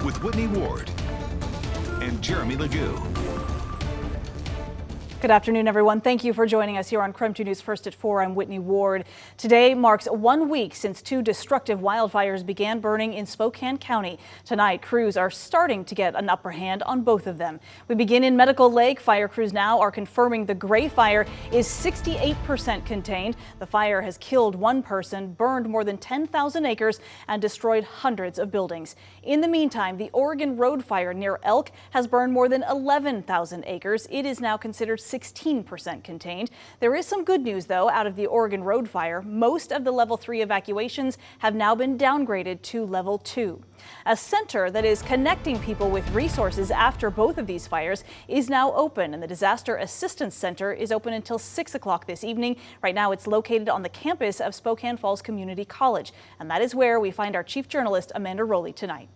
with Whitney Ward and Jeremy Legoo. Good afternoon, everyone. Thank you for joining us here on KREM 2 News First at 4. I'm Whitney Ward. Today marks 1 week since 2 destructive wildfires began burning in Spokane County. Tonight, crews are starting to get an upper hand on both of them. We begin in Medical Lake. Fire crews now are confirming the Gray Fire is 68% contained. The fire has killed 1 person, burned more than 10,000 acres, and destroyed hundreds of buildings. In the meantime, the Oregon Road Fire near Elk has burned more than 11,000 acres. It is now considered 16% contained. There is some good news, though, out of the Oregon Road Fire. Most of the level 3 evacuations have now been downgraded to level 2. A center that is connecting people with resources after both of these fires is now open, and the Disaster Assistance Center is open until 6 o'clock this evening. Right now, it's located on the campus of Spokane Falls Community College, and that is where we find our chief journalist, Amanda Rowley, tonight.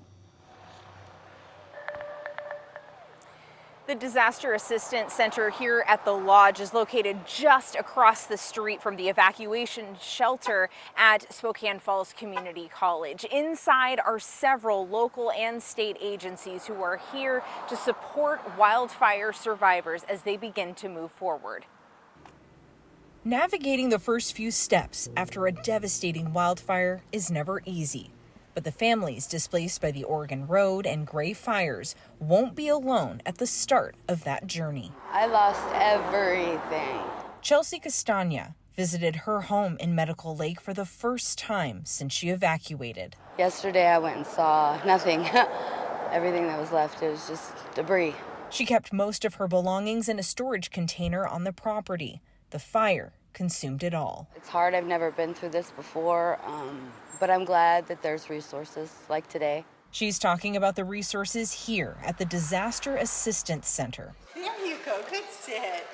The Disaster Assistance Center here at the Lodge is located just across the street from the evacuation shelter at Spokane Falls Community College. Inside are several local and state agencies who are here to support wildfire survivors as they begin to move forward. Navigating the first few steps after a devastating wildfire is never easy. But the families displaced by the Oregon Road and Gray fires won't be alone at the start of that journey. I lost everything. Chelsea Castagna visited her home in Medical Lake for the first time since she evacuated. Yesterday I went and saw nothing. Everything that was left, it was just debris. She kept most of her belongings in a storage container on the property. The fire consumed it all. It's hard. I've never been through this before. But I'm glad that there's resources like today. She's talking about the resources here at the Disaster Assistance Center. There you go, good sit.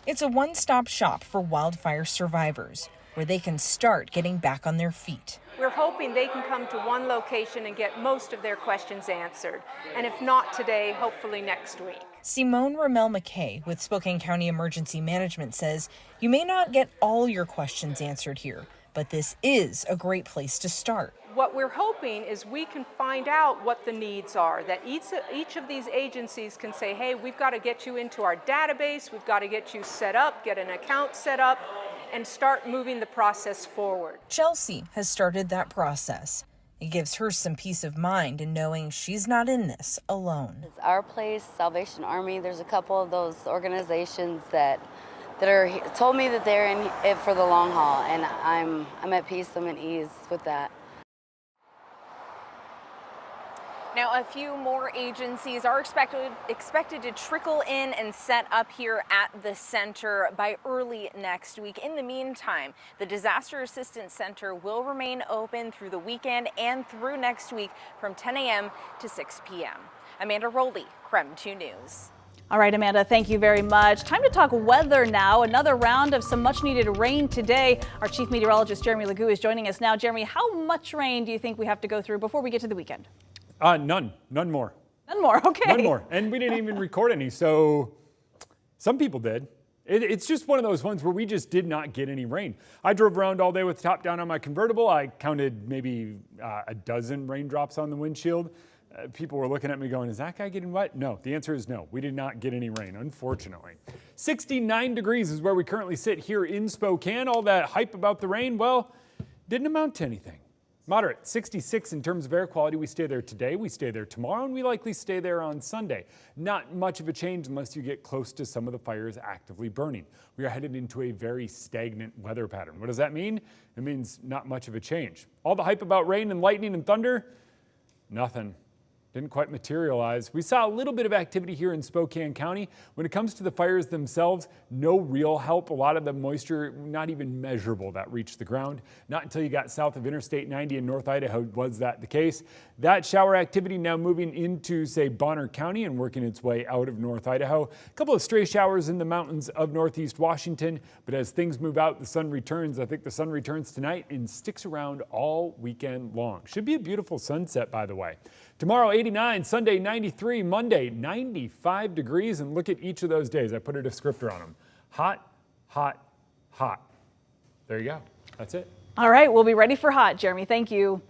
It's a one-stop shop for wildfire survivors where they can start getting back on their feet. We're hoping they can come to one location and get most of their questions answered. And if not today, hopefully next week. Simone Ramel McKay with Spokane County Emergency Management says you may not get all your questions answered here, but this is a great place to start. What we're hoping is we can find out what the needs are, that each of these agencies can say, hey, we've got to get you into our database, we've got to get you set up, get an account set up, and start moving the process forward. Chelsea has started that process. It gives her some peace of mind in knowing she's not in this alone. It's Our Place, Salvation Army, there's a couple of those organizations that are told me that they're in it for the long haul, and I'm at peace, I'm at ease with that. Now, a few more agencies are expected to trickle in and set up here at the center by early next week. In the meantime, the Disaster Assistance Center will remain open through the weekend and through next week from 10 a.m. to 6 p.m. Amanda Rowley, KREM 2 News. All right, Amanda, thank you very much. Time to talk weather now. Another round of some much needed rain today. Our chief meteorologist, Jeremy Legoo, is joining us now. Jeremy, how much rain do you think we have to go through before we get to the weekend? None more. None more, okay. None more, and we didn't even record any, so some people did. It's just one of those ones where we just did not get any rain. I drove around all day with the top down on my convertible. I counted maybe a dozen raindrops on the windshield. People were looking at me going, is that guy getting wet? No, the answer is no. We did not get any rain, unfortunately. 69 degrees is where we currently sit here in Spokane. All that hype about the rain, well, didn't amount to anything. Moderate, 66 in terms of air quality. We stay there today, we stay there tomorrow, and we likely stay there on Sunday. Not much of a change unless you get close to some of the fires actively burning. We are headed into a very stagnant weather pattern. What does that mean? It means not much of a change. All the hype about rain and lightning and thunder, nothing. Didn't quite materialize. We saw a little bit of activity here in Spokane County. When it comes to the fires themselves, no real help. A lot of the moisture, not even measurable, that reached the ground. Not until you got south of Interstate 90 in North Idaho was that the case. That shower activity now moving into, say, Bonner County and working its way out of North Idaho. A couple of stray showers in the mountains of Northeast Washington, but as things move out, the sun returns. I think the sun returns tonight and sticks around all weekend long. Should be a beautiful sunset, by the way. Tomorrow, 89, Sunday, 93, Monday, 95 degrees. And look at each of those days. I put a descriptor on them. Hot, hot, hot. There you go. That's it. All right, we'll be ready for hot, Jeremy. Thank you.